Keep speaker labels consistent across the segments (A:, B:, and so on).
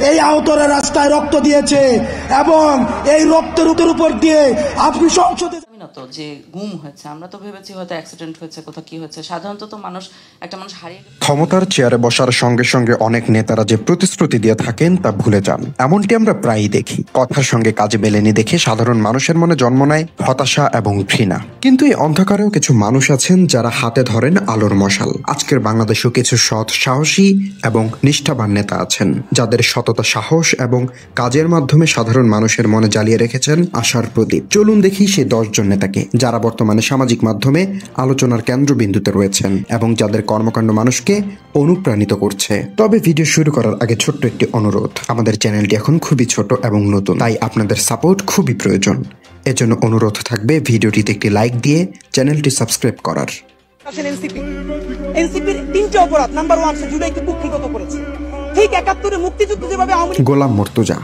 A: এই আহতরা রাস্তায় রক্ত দিয়েছে এবং এই রক্তের উপর দিয়ে আপনি সংসদে
B: যে গুম হয়েছে, আমরা তো ভেবেছি হয়তো অ্যাক্সিডেন্ট হয়েছে, কোথাও কি হয়েছে। সাধারণত তো একটা মানুষ হারিয়ে
C: ক্ষমতার চেয়ারে বসার সঙ্গে সঙ্গে অনেক নেতারা যে প্রতিশ্রুতি দিয়ে থাকেন তা ভুলে যান। এমনটি আমরা প্রায়ই দেখি। কথার সঙ্গে কাজে মেলেনি দেখে সাধারণ মানুষের মনে জন্ম নেয় হতাশা এবং ঘৃণা। কিন্তু এই অন্ধকারেও কিছু মানুষ আছেন যারা হাতে ধরেন আলোর মশাল। আজকের বাংলাদেশেও কিছু সৎ, সাহসী এবং নিষ্ঠাবান নেতা আছেন যাদের সততা, সাহস এবং কাজের মাধ্যমে সাধারণ মানুষের মনে জ্বালিয়ে রেখেছেন আশার প্রদীপ। চলুন দেখি সেই 10 জন নেতাকে যারা বর্তমানে সামাজিক মাধ্যমে আলোচনার কেন্দ্রবিন্দুতে রয়েছেন এবং যাদের কর্মকাণ্ড মানুষকে অনুপ্রাণিত করছে। তবে ভিডিও শুরু করার আগে ছোট্ট একটি অনুরোধ, আমাদের চ্যানেলটি এখন খুবই ছোট এবং নতুন, তাই আপনাদের সাপোর্ট খুবই প্রয়োজন। এজন্য অনুরোধ থাকবে ভিডিওটিতে একটি লাইক দিয়ে চ্যানেলটি সাবস্ক্রাইব করার।
D: এনসিপির 3টে অপরাধ, নাম্বার 1 সে জুলাইকে কুক্ষিগত করেছে। ঠিক 71-এ মুক্তিযুদ্ধ যেভাবে
C: গোলাম মর্তুজা।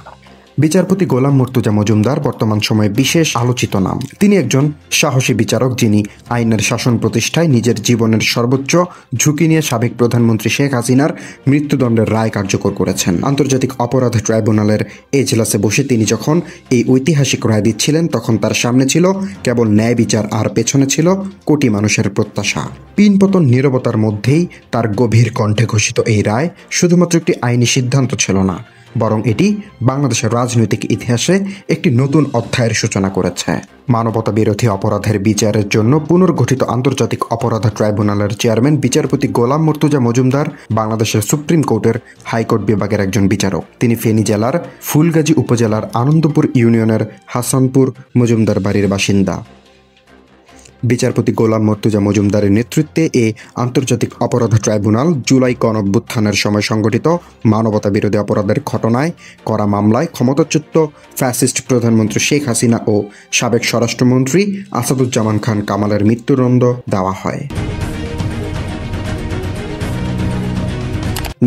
C: বিচারপতি গোলাম মর্তুজা মজুমদার বর্তমান সময়ে বিশেষ আলোচিত নাম। তিনি একজন সাহসী বিচারক যিনি আইনের শাসন প্রতিষ্ঠায় নিজের জীবনের সর্বোচ্চ ঝুঁকি নিয়ে সাবেক প্রধানমন্ত্রী শেখ হাসিনার মৃত্যুদণ্ডের রায় কার্যকর করেছেন। আন্তর্জাতিক অপরাধ ট্রাইব্যুনালের এজলাসে বসে তিনি যখন এই ঐতিহাসিক রায় দিচ্ছিলেন তখন তার সামনে ছিল কেবল ন্যায় বিচার আর পেছনে ছিল কোটি মানুষের প্রত্যাশা। পিনপতন নীরবতার মধ্যেই তার গভীর কণ্ঠে ঘোষিত এই রায় শুধুমাত্র একটি আইনি সিদ্ধান্ত ছিল না, বরং এটি বাংলাদেশের রাজনৈতিক ইতিহাসে একটি নতুন অধ্যায়ের সূচনা করেছে। মানবতা বিরোধী অপরাধের বিচারের জন্য পুনর্গঠিত আন্তর্জাতিক অপরাধ ট্রাইব্যুনালের চেয়ারম্যান বিচারপতি গোলাম মর্তুজা মজুমদার বাংলাদেশের সুপ্রিম কোর্টের হাইকোর্ট বিভাগের একজন বিচারক। তিনি ফেনী জেলার ফুলগাজী উপজেলার আনন্দপুর ইউনিয়নের হাসানপুর মজুমদার বাড়ির বাসিন্দা। বিচারপতি গোলাম মর্তুজা মজুমদারের নেতৃত্বে এই আন্তর্জাতিক অপরাধ ট্রাইব্যুনাল জুলাই গণঅভ্যুত্থানের সময় সংগঠিত মানবতা বিরোধী অপরাধের ঘটনায় করা মামলায় ক্ষমতাচ্যুত ফ্যাসিস্ট প্রধানমন্ত্রী শেখ হাসিনা ও সাবেক স্বরাষ্ট্রমন্ত্রী আসাদুজ্জামান খান কামালের মৃত্যুদণ্ড দেওয়া হয়।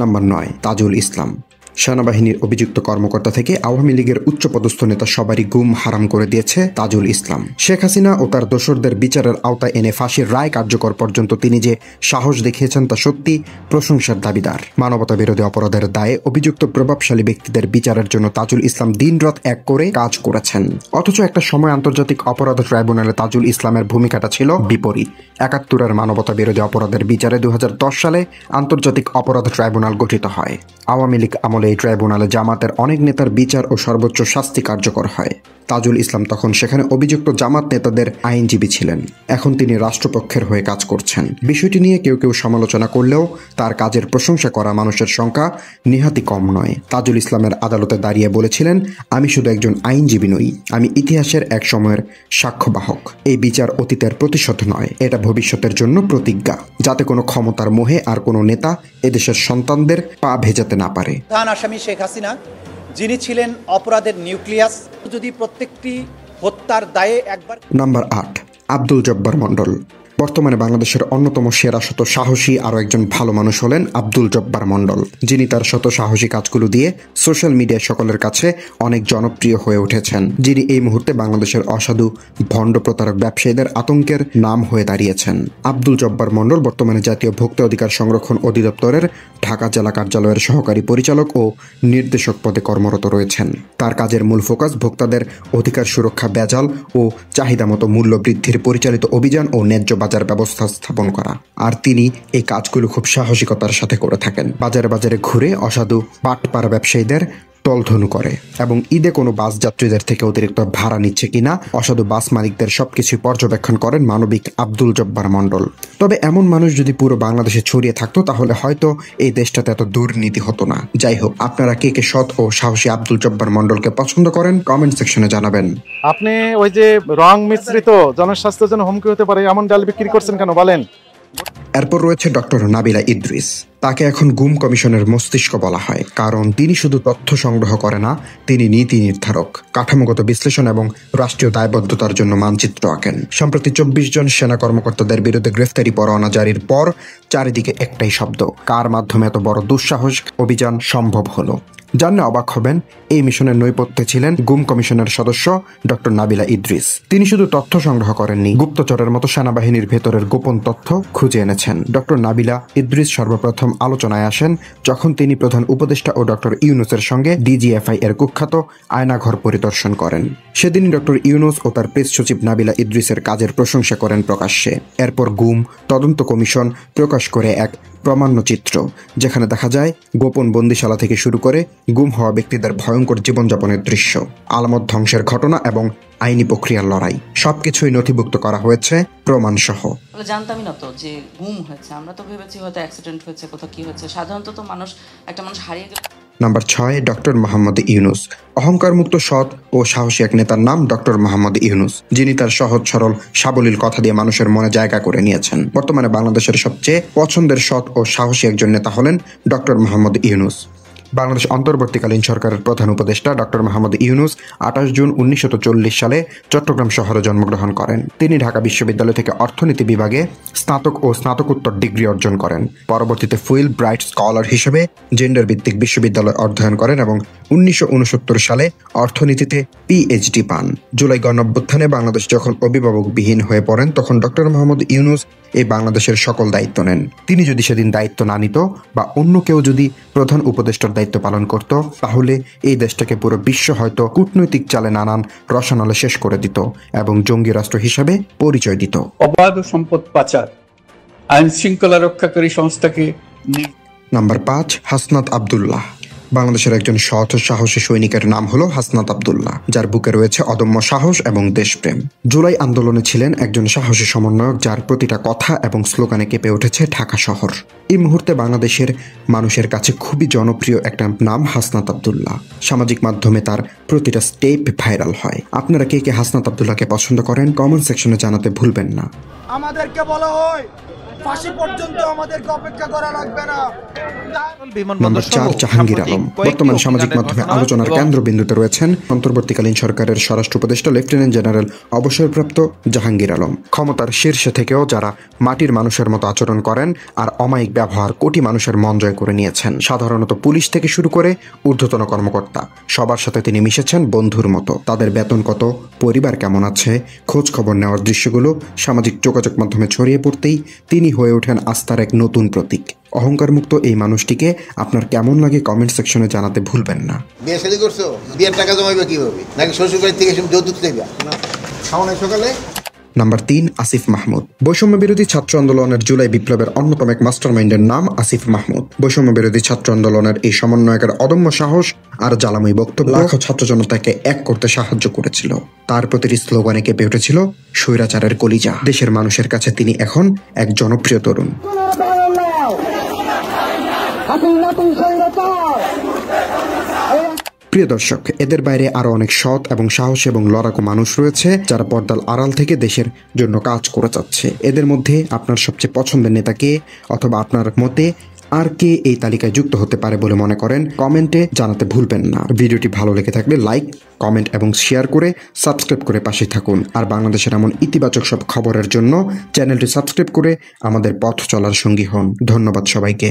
C: নাম্বার 9, তাজুল ইসলাম। সেনাবাহিনীর অভিযুক্ত কর্মকর্তা থেকে আওয়ামী লীগের উচ্চপদস্থ নেতা সবারই গুম হারাম করে দিয়েছে তাজুল ইসলাম। শেখ হাসিনা ও তার দোসরদের বিচারের আওতায় এনে ফাঁসির রায় কার্যকর পর্যন্ত তিনি যে সাহস দেখিয়েছেন তা সত্যি প্রশংসার দাবিদার। মানবতা বিরোধী অপরাধের দায়ে অভিযুক্ত প্রভাবশালী ব্যক্তিদের বিচারের জন্য তাজুল ইসলাম দিনরাত এক করে কাজ করেছেন। অথচ একটা সময় আন্তর্জাতিক অপরাধ ট্রাইব্যুনালে তাজুল ইসলামের ভূমিকাটা ছিল বিপরীত। 71-এর মানবতা বিরোধী অপরাধের বিচারে 2010 সালে আন্তর্জাতিক অপরাধ ট্রাইব্যুনাল গঠিত হয়। আওয়ামী লীগ আমলে এই ট্রাইব্যুনালে জামাতের অনেক নেতার বিচার ও সর্বোচ্চ শাস্তি কার্যকর হয়। তাজুল ইসলাম তখন সেখানে অভিযুক্ত জামাত নেতাদের আইনজীবী ছিলেন। এখন তিনি রাষ্ট্রপক্ষের হয়ে কাজ করছেন। বিষয়টি নিয়ে কেউ কেউ সমালোচনা করলেও তার কাজের প্রশংসা করা মানুষের সংখ্যা নিহাতি কম নয়। তাজুল ইসলামের আদালতে দাঁড়িয়ে বলেছিলেন, আমি শুধু একজন আইনজীবী নই, আমি ইতিহাসের এক সময়ের সাক্ষ্যবাহক। এই বিচার অতীতের প্রতিশোধ নয়, এটা ভবিষ্যতের জন্য প্রতিজ্ঞা, যাতে কোনো ক্ষমতার মোহে আর কোনো নেতা এদেশের সন্তানদের পা ভেজাতে না পারে।
E: প্রধান আসামি শেখ হাসিনা, যিনি ছিলেন অপরাধের নিউক্লিয়াস, যদি প্রত্যেকটি হত্যার দায়ে একবার।
C: নাম্বার 8, আব্দুল জব্বার মণ্ডল। বর্তমানে বাংলাদেশের অন্যতম সেরা শত সাহসী আরও একজন ভালো মানুষ হলেন আব্দুল জব্বার মণ্ডল, যিনি তার শত সাহসী কাজগুলো দিয়ে সোশ্যাল মিডিয়ায় সকলের কাছে অনেক জনপ্রিয় হয়ে উঠেছেন। যিনি এই মুহূর্তে বাংলাদেশের অসাধু ভণ্ড প্রতারক ব্যবসায়ীদের আতঙ্কের নাম হয়ে দাঁড়িয়েছেন। আব্দুল জব্বার মণ্ডল বর্তমানে জাতীয় ভোক্তা অধিকার সংরক্ষণ অধিদপ্তরের ঢাকা জেলা কার্যালয়ের সহকারী পরিচালক ও নির্দেশক পদে কর্মরত রয়েছেন। তার কাজের মূল ফোকাস ভোক্তাদের অধিকার সুরক্ষা, ভেজাল ও চাহিদা মতো মূল্য বৃদ্ধির পরিচালিত অভিযান ও ন্যায্য বাজার ব্যবস্থা স্থাপন করা। আর তিনি এই কাজগুলো খুব সাহসিকতার সাথে করে থাকেন। বাজারে বাজারে ঘুরে অসাধু বাটপাড়া ব্যবসায়ীদের টলধনু করে এবং ঈদে কোনো বাস যাত্রীদের থেকে অতিরিক্ত ভাড়া নিচ্ছে কিনা, অসাধু বাস মালিকদের সবকিছু পর্যবেক্ষণ করেন মানবিক আব্দুল জব্বার মণ্ডল। তবে এমন মানুষ যদি পুরো বাংলাদেশে ছড়িয়ে থাকতো তাহলে হয়তো এই দেশটাতে এত দুর্নীতি হতো না। যাই হোক, আপনারা কে কে সৎ ও সাহসী আব্দুল জব্বার মণ্ডলকে পছন্দ করেন কমেন্ট সেকশনে জানাবেন।
F: আপনি ওই যে রং মিশ্রিত জনস্বাস্থ্যের জন্য হুমকি হতে পারে এমন ডাল বিক্রি করছেন কেন বলেন?
C: এরপর রয়েছে ডক্টর নাবিলা ইদ্রিস। তাকে এখন গুম কমিশনের মস্তিষ্ক বলা হয়, কারণ তিনি শুধু তথ্য সংগ্রহ করে না, তিনি নীতি নির্ধারক, কাঠামোগত বিশ্লেষণ এবং রাষ্ট্রীয় দায়বদ্ধতার জন্য মানচিত্র আঁকেন। সম্প্রতি 24 জন সেনা কর্মকর্তাদের বিরুদ্ধে গ্রেফতারি পরোয়ানা জারির পর চারিদিকে একটাই শব্দ, কার মাধ্যমে এত বড় দুঃসাহস অভিযান সম্ভব হলো। জানলে অবাক হবেন, এই মিশনের নৈপথ্যে ছিলেন গুম কমিশনের সদস্য ডক্টর নাবিলা ইদ্রিস। তিনি শুধু তথ্য সংগ্রহ করেননি, গুপ্তচরের মতো সেনাবাহিনীর ভেতরের গোপন তথ্য খুঁজে এনেছেন। ডক্টর নাবিলা ইদ্রিস সর্বপ্রথম আলোচনায় আসেন যখন তিনি প্রধান উপদেষ্টা ও ডক্টর ইউনুসের সঙ্গে ডিজিএফআই এর কুখ্যাত আয়নাঘর পরিদর্শন করেন। সেদিনই ডক্টর ইউনুস ও তার প্রেস সচিব নাবিলা ইদ্রিসের কাজের প্রশংসা করেন প্রকাশ্যে। এরপর গুম তদন্ত কমিশন প্রকাশ করে এক প্রামাণ্য চিত্র, যেখানে দেখা যায় গোপন বন্দিশালা থেকে শুরু করে গুম হওয়া ব্যক্তিদের ভয়ঙ্কর জীবনযাপনের দৃশ্য, আলামত ধ্বংসের ঘটনা এবং আইনি প্রক্রিয়ার লড়াই সবকিছুই নথিভুক্ত করা হয়েছে প্রমাণসহ।
B: জানতামই না তো যে গুম হয়েছে, আমরা তো ভেবেছি হয়তো অ্যাক্সিডেন্ট হয়েছে, কোথাও কি হয়েছে। সাধারণত তো একটা মানুষ হারিয়ে গেলে।
C: Number 6, doctor Mohammad Yunus. অহংকারমুক্ত, সৎ ও সাহসী এক নেতার নাম ডক্টর মোহাম্মদ ইউনুস, যিনি তার সহজ সরল সাবলীল কথা দিয়ে মানুষের মনে জায়গা করে নিয়েছেন। বর্তমানে বাংলাদেশের সবচেয়ে পছন্দের সৎ ও সাহসী একজন নেতা হলেন ডক্টর মোহাম্মদ ইউনুস। বাংলাদেশ অন্তর্বর্তীকালীন সরকারের প্রধান উপদেষ্টা ডক্টর মোহাম্মদ ইউনুস 28 জুন 1940 সালে চট্টগ্রাম শহরে জন্মগ্রহণ করেন। তিনি ঢাকা বিশ্ববিদ্যালয় থেকে অর্থনীতি বিভাগে স্নাতক ও স্নাতকোত্তর ডিগ্রি অর্জন করেন। পরবর্তীতে ফুইল ব্রাইট স্কলার হিসেবে জেন্ডার ভিত্তিক বিশ্ববিদ্যালয় অধ্যয়ন করেন এবং 1969 সালে অর্থনীতিতে পিএইচডি পান। জুলাই গণঅভ্যুত্থানে বাংলাদেশ যখন অভিভাবকবিহীন হয়ে পড়েন, তখন ডক্টর মোহাম্মদ ইউনুস এই বাংলাদেশের সকল দায়িত্ব নেন। তিনি যদি সেদিন দায়িত্ব না নিত বা অন্য কেউ যদি প্রধান উপদেষ্টার দায়িত্ব পালন করত, তাহলে এই দেশটাকে পুরো বিশ্ব হয়তো কূটনৈতিক চালে নানান রসানলে শেষ করে দিত এবং জঙ্গি রাষ্ট্র হিসাবে পরিচয় দিত।
G: অবাধ সম্পদ পাচার, আইন শৃঙ্খলা রক্ষাকারী সংস্থাকে।
C: নাম্বার 5, হাসনাত আব্দুল্লাহ। বাংলাদেশের একজন সৎ সাহসী সৈনিকের নাম হলো হাসনাত আব্দুল্লাহ, যার বুকে রয়েছে অদম্য সাহস এবং দেশপ্রেম। জুলাই আন্দোলনে ছিলেন একজন সাহসী সমন্বয়ক, যার প্রতিটা কথা এবং স্লোগানে কেঁপে উঠেছে ঢাকা শহর। এই মুহূর্তে বাংলাদেশের মানুষের কাছে খুবই জনপ্রিয় একটা নাম হাসনাত আব্দুল্লাহ। সামাজিক মাধ্যমে তার প্রতিটা স্টেপ ভাইরাল হয়। আপনারা কে কে হাসনাত আব্দুল্লাহকে পছন্দ করেন কমেন্ট সেকশনে জানাতে ভুলবেন না।
A: আমাদেরকে বলা হয় ফাঁসি পর্যন্ত আমাদেরকে অপেক্ষা করা লাগবে না।
C: নাম্বার 4, জাহাঙ্গীর আলম। বর্তমান সামাজিক মাধ্যমে আলোচনার কেন্দ্রবিন্দুতে রয়েছেন অন্তর্বর্তীকালীন সরকারের স্বরাষ্ট্র উপদেষ্টা লেফটেন্যান্ট জেনারেল অবসরপ্রাপ্ত জাহাঙ্গীর আলম। ক্ষমতার শীর্ষে থেকেও যারা মাটির মানুষের মতো আচরণ করেন আর অমায়িক ব্যবহার কোটি মানুষের মন জয় করে নিয়েছেন। সাধারণত পুলিশ থেকে শুরু করে ঊর্ধ্বতন কর্মকর্তা সবার সাথে তিনি মিশেছেন বন্ধুর মতো। তাদের বেতন কত, পরিবার কেমন আছে, খোঁজ খবর নেওয়ার দৃশ্যগুলো সামাজিক যোগাযোগ মাধ্যমে ছড়িয়ে পড়তেই তিনি হয়ে ওঠেন আস্থার এক নতুন প্রতীক। অহংকারমুক্ত এই মানুষটিকে আপনার কেমন লাগে কমেন্ট সেকশনে জানাতে ভুলবেন না।
H: বিয়ে শাদী করছো, বিয়ের টাকা জমাইবে কিভাবে? নাকি শ্বশুর বাড়ি থেকে যৌতুক চাইবা? খাওয়া নাই সকালে?
C: নাম্বার 3, আসিফ মাহমুদ। বৈষম্য বিরোধী ছাত্র আন্দোলনের জুলাই বিপ্লবের অন্যতম এক মাস্টারমাইন্ডের নাম আসিফ মাহমুদ। বৈষম্য বিরোধী ছাত্র আন্দোলনের এই সমন্বয়কের অদম্য সাহস আর জ্বালাময়ী বক্তব্য লাখো ছাত্র জনতাকে এক করতে সাহায্য করেছিল। তার প্রতিটি স্লোগানে কেঁপে উঠেছিল স্বৈরাচারের কলিজা। দেশের মানুষের কাছে তিনি এখন এক জনপ্রিয় তরুণ। প্রিয় দর্শক, এদের বাইরে আরো অনেক সৎ এবং সাহসী এবং লড়াকু মানুষ রয়েছে যারা পর্দার আড়াল থেকে দেশের জন্য কাজ করে যাচ্ছে। এদের মধ্যে আপনার সবচেয়ে পছন্দের নেতা কে, অথবা আপনার মতে আর কে এই তালিকায় যুক্ত হতে পারে বলে মনে করেন কমেন্টে জানাতে ভুলবেন না। ভিডিওটি ভালো লেগে থাকলে লাইক, কমেন্ট এবং শেয়ার করে সাবস্ক্রাইব করে পাশে থাকুন। আর বাংলাদেশের এমন ইতিবাচক সব খবরের জন্য চ্যানেলটি সাবস্ক্রাইব করে আমাদের পথ চলার সঙ্গী হন। ধন্যবাদ সবাইকে।